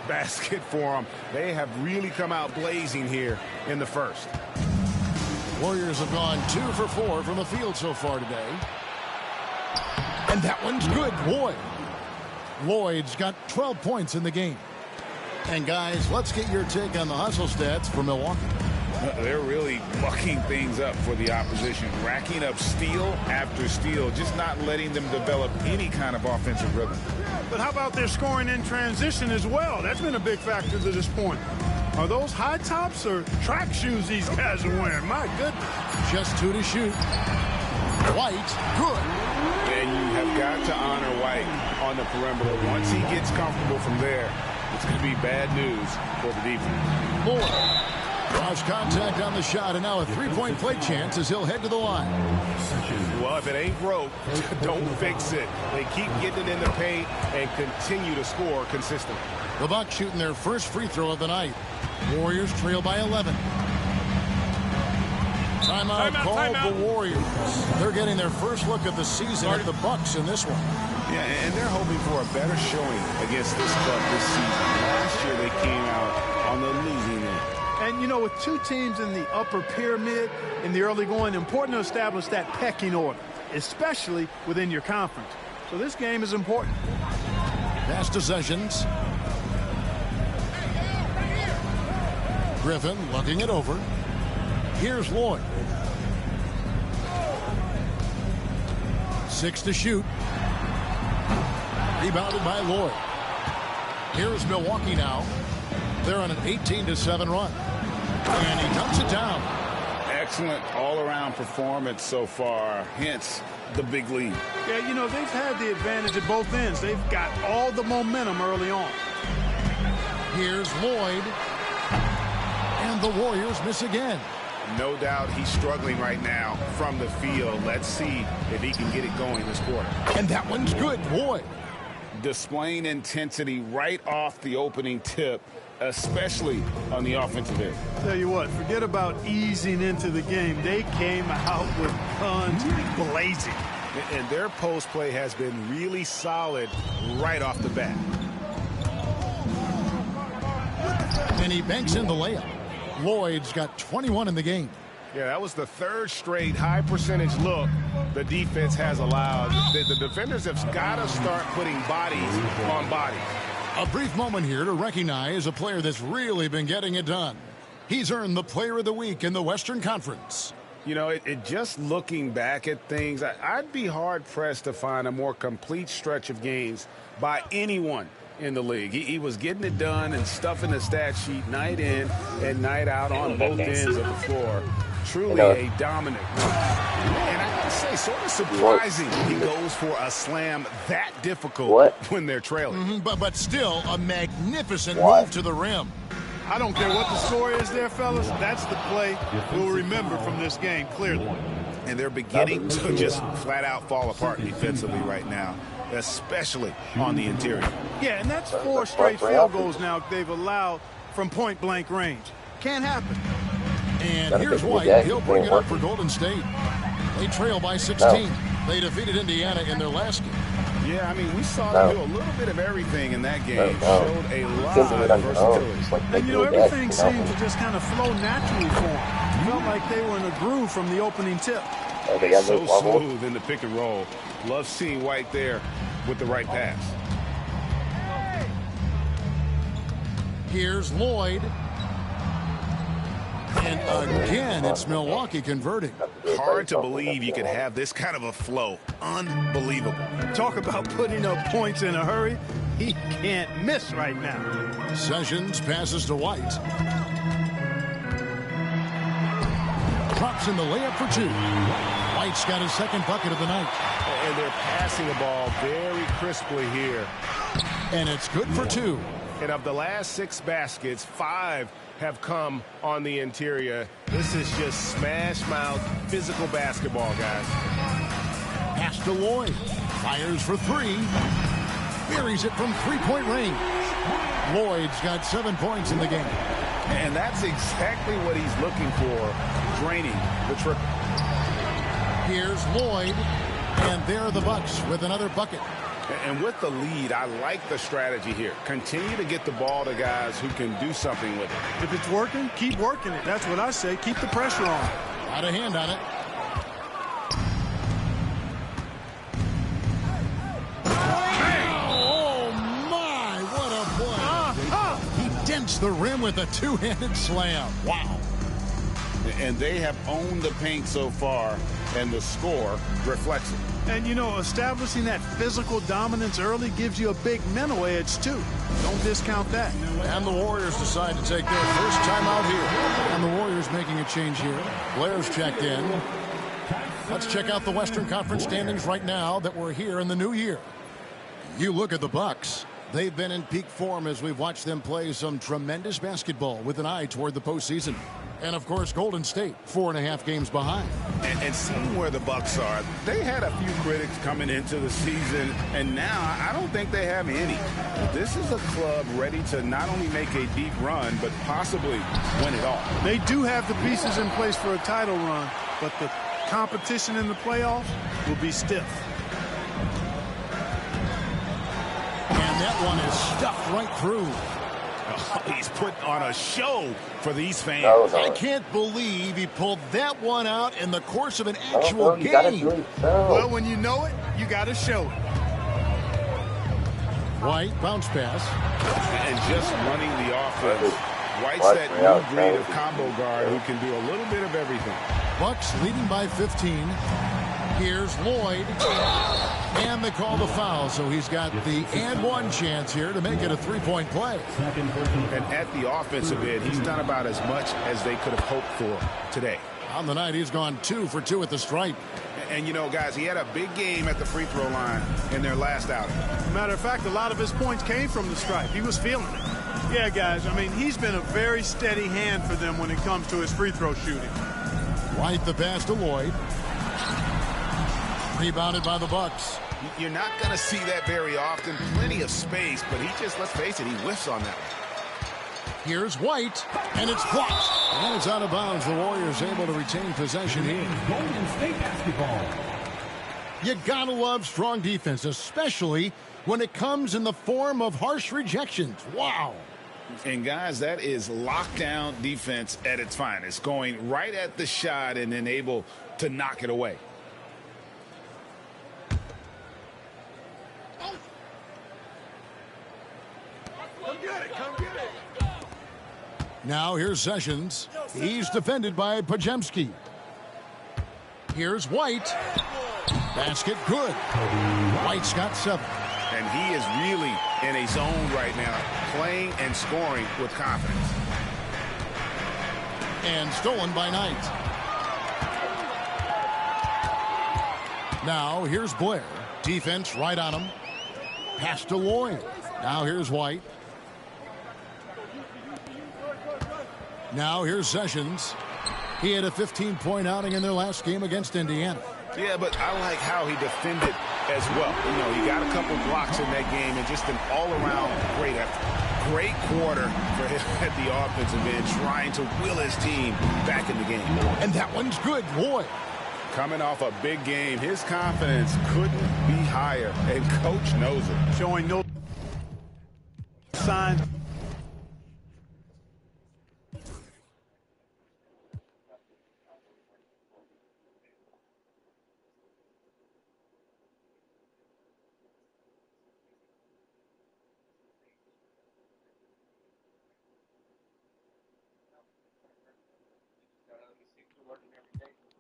basket for them. They have really come out blazing here in the first. Warriors have gone 2 for 4 from the field so far today. And that one's good. Lloyd's got 12 points in the game. And guys, let's get your take on the hustle stats for Milwaukee. They're really mucking things up for the opposition, racking up steal after steal, just not letting them develop any kind of offensive rhythm. But how about their scoring in transition as well? That's been a big factor to this point. Are those high tops or track shoes these guys are wearing? My goodness. Just 2 to shoot. White, good. And you have got to honor White on the perimeter. Once he gets comfortable from there, it's going to be bad news for the defense. Moore draws contact on the shot, and now a three-point play chance as he'll head to the line. Well, if it ain't broke, don't fix it. They keep getting it in the paint and continue to score consistently. The Bucks shooting their first free throw of the night. Warriors trail by 11. Timeout called the Warriors. They're getting their first look of the season at the Bucks in this one. Yeah, and they're hoping for a better showing against this club this season. Last year they came out on the losing end. And, you know, with two teams in the upper pyramid in the early going, important to establish that pecking order, especially within your conference. So this game is important. Pass to Sessions. Griffin looking it over. Here's Lloyd. 6 to shoot. Rebounded by Lloyd. Here's Milwaukee now. They're on an 18-7 run. And he dumps it down. Excellent all-around performance so far, hence the big lead. Yeah, you know, they've had the advantage at both ends. They've got all the momentum early on. Here's Lloyd. And the Warriors miss again. No doubt he's struggling right now from the field. Let's see if he can get it going this quarter. And that one's good, Lloyd. Displaying intensity right off the opening tip, especially on the offensive end. Tell you what, forget about easing into the game. They came out with guns blazing. And their post play has been really solid right off the bat. And he banks in the layup. Lloyd's got 21 in the game. Yeah, that was the third straight high percentage look the defense has allowed. The defenders have got to start putting bodies on bodies. A brief moment here to recognize a player that's really been getting it done. He's earned the Player of the Week in the Western Conference. You know, just looking back at things, I'd be hard-pressed to find a more complete stretch of games by anyone in the league. He was getting it done and stuffing the stat sheet night in and night out on both ends of the floor. Truly a dominant run. And I gotta say, sort of surprising he goes for a slam that difficult when they're trailing. But still a magnificent move to the rim. I don't care what the score is there, fellas. That's the play we'll remember from this game, clearly. And they're beginning to just flat-out fall apart defensively right now, especially on the interior. Yeah, and that's 4 straight field goals now they've allowed from point-blank range. Can't happen. And here's White. He'll bring it up for Golden State. They trail by 16. They defeated Indiana in their last game. Yeah, I mean, we saw them do a little bit of everything in that game. Showed a lot of versatility. And, you know, everything seemed to just kind of flow naturally for them. Felt like they were in a groove from the opening tip. So smooth in the pick and roll. Love seeing White there with the right pass. Here's Lloyd. And again, it's Milwaukee converting. Hard to believe you could have this kind of a flow. Unbelievable. Talk about putting up points in a hurry. He can't miss right now. Sessions passes to White. Drops in the layup for 2. White's got his second bucket of the night. And they're passing the ball very crisply here. And it's good for 2. And of the last 6 baskets, 5 have come on the interior. This is just smash-mouth physical basketball, guys. Pass to Lloyd. Fires for 3. Buries it from three-point range. Lloyd's got 7 points in the game. And that's exactly what he's looking for, draining the triple. Here's Lloyd. And there are the Bucks with another bucket. And with the lead, I like the strategy here. Continue to get the ball to guys who can do something with it. If it's working, keep working it. That's what I say. Keep the pressure on. Out of hand on it. Oh, my, what a play. He dents the rim with a two-handed slam. Wow. And they have owned the paint so far, and the score reflects it. And, you know, establishing that physical dominance early gives you a big mental edge, too. Don't discount that. And the Warriors decide to take their first time out here. And the Warriors making a change here. Blair's checked in. Let's check out the Western Conference standings right now that we're here in the new year. You look at the Bucks. They've been in peak form as we've watched them play some tremendous basketball with an eye toward the postseason. And, of course, Golden State, 4.5 games behind. And seeing where the Bucks are, they had a few critics coming into the season, and now I don't think they have any. This is a club ready to not only make a deep run, but possibly win it all. They do have the pieces in place for a title run, but the competition in the playoffs will be stiff. And that one is stuffed right through. He's put on a show for these fans. I can't believe he pulled that one out in the course of an actual game. Well, when you know it, you got to show it. White, bounce pass. And just running the offense. White's that new breed of combo guard who can do a little bit of everything. Bucks leading by 15. Here's Lloyd. And they call the foul, so he's got the and one chance here to make it a three-point play. And at the offensive end, he's done about as much as they could have hoped for today. On the night, he's gone 2 for 2 at the stripe. And, you know, guys, he had a big game at the free throw line in their last outing. Matter of fact, a lot of his points came from the stripe. He was feeling it. Yeah, guys, I mean, he's been a very steady hand for them when it comes to his free throw shooting. White the pass to Lloyd. Rebounded by the Bucks. You're not going to see that very often. Plenty of space, but he just, let's face it, he whiffs on that one. Here's White, and it's blocked. And it's out of bounds. The Warriors able to retain possession here. Golden State basketball. You gotta love strong defense, especially when it comes in the form of harsh rejections. Wow. And, guys, that is lockdown defense at its finest. Going right at the shot and then able to knock it away. Now here's Sessions. He's defended by Pajemski. Here's White. Basket good. White's got 7. And he is really in a zone right now, playing and scoring with confidence. And stolen by Knight. Now here's Blair. Defense right on him. Pass to Lloyd. Now here's White. Now here's Sessions. He had a 15-point outing in their last game against Indiana. Yeah, but I like how he defended as well. You know, he got a couple blocks in that game and just an all-around great effort. Great quarter for him at the offensive end, trying to will his team back in the game. And that one's good, Lloyd. Coming off a big game, his confidence couldn't be higher, and Coach knows it. Showing no signs.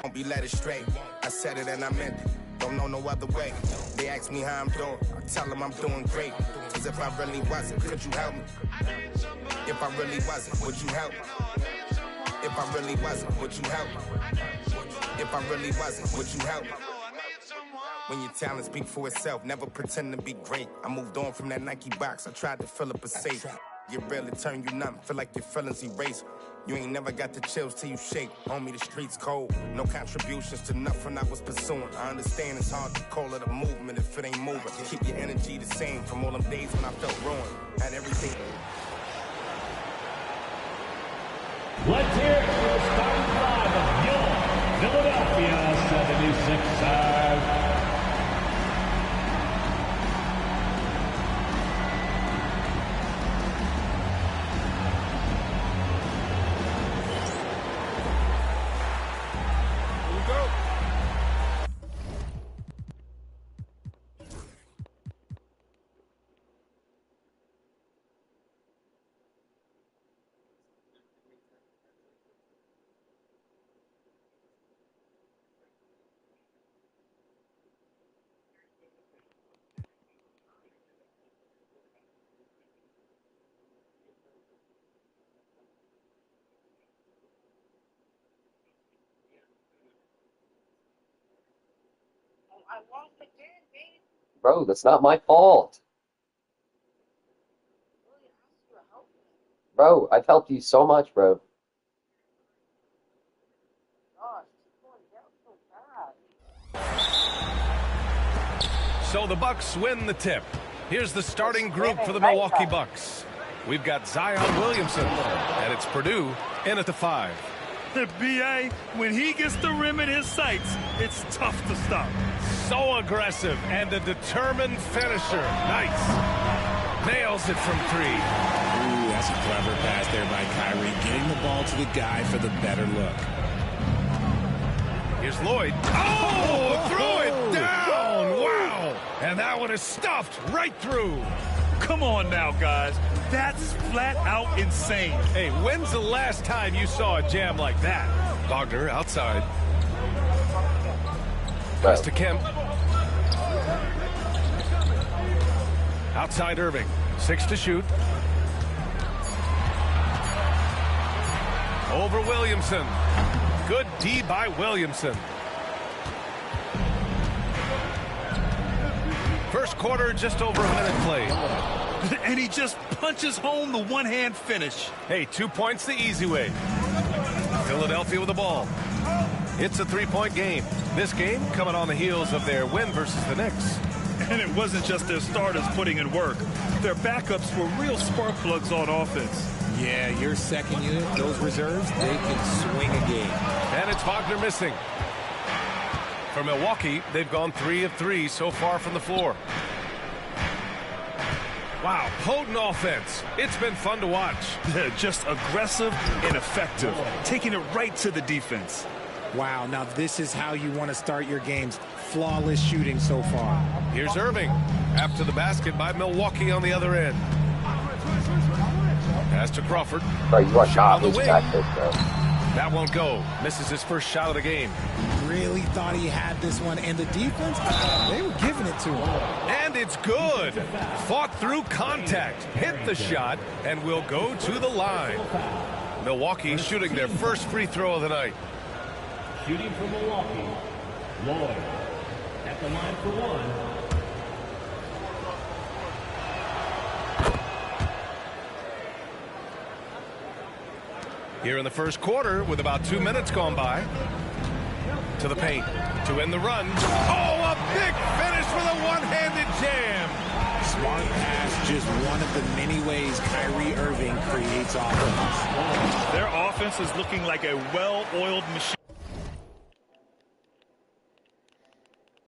Don't be led astray. I said it and I meant it. Don't know no other way. They ask me how I'm doing. I tell them I'm doing great. Cause if I really wasn't, could you help me? If I really wasn't, would you help me? If I really wasn't, would you help me? If I really wasn't, would you help me? When your talent speak for itself, never pretend to be great. I moved on from that Nike box. I tried to fill up a safe. You barely turn you nothing. Feel like your feelings erase. You ain't never got the chills till you shake. Homie, the streets cold. No contributions to nothing I was pursuing. I understand it's hard to call it a movement if it ain't moving. Keep your energy the same from all them days when I felt ruined. Had everything. Let's hear it for the starting five of your Philadelphia 76ers. Bro, that's not my fault. Bro, I've helped you so much, bro. So the Bucks win the tip. Here's the starting group for the Milwaukee Bucks. We've got Zion Williamson, and it's Purdue in at the 5. The BA, when he gets the rim in his sights, it's tough to stop. So aggressive and a determined finisher. Nice. Nails it from 3. Ooh, that's a clever pass there by Kyrie. Getting the ball to the guy for the better look. Here's Lloyd. Oh, throw it down. Wow. And that one is stuffed right through. Come on now, guys. That's flat out insane. Hey, when's the last time you saw a jam like that? Wagner outside. Pass to Kemp. Outside Irving. 6 to shoot. Over Williamson. Good D by Williamson. First quarter, just over a minute played. And he just punches home the one-hand finish. Hey, 2 points the easy way. Philadelphia with the ball. It's a 3-point game. This game coming on the heels of their win versus the Knicks. And it wasn't just their starters putting in work. Their backups were real spark plugs on offense. Yeah, your second unit, those reserves, they can swing a game. And it's Wagner missing. For Milwaukee, they've gone 3 of 3 so far from the floor. Wow, potent offense. It's been fun to watch. Just aggressive and effective, taking it right to the defense. Wow, now this is how you want to start your games. Flawless shooting so far. Here's Irving. After the basket by Milwaukee on the other end. Pass to Crawford. Bro, you are Shot not on the losing wing. that kick, bro. That won't go. Misses his first shot of the game. Really thought he had this one, and the defense, they were giving it to him. And it's good. Fought through contact, hit the shot, and will go to the line. Milwaukee shooting their first free throw of the night. Shooting for Milwaukee, Lloyd at the line for 1. Here in the first quarter, with about 2 minutes gone by. To the paint, to win the run. Oh, a big finish with a one-handed jam. Smart pass, just one of the many ways Kyrie Irving creates offense. Their offense is looking like a well-oiled machine.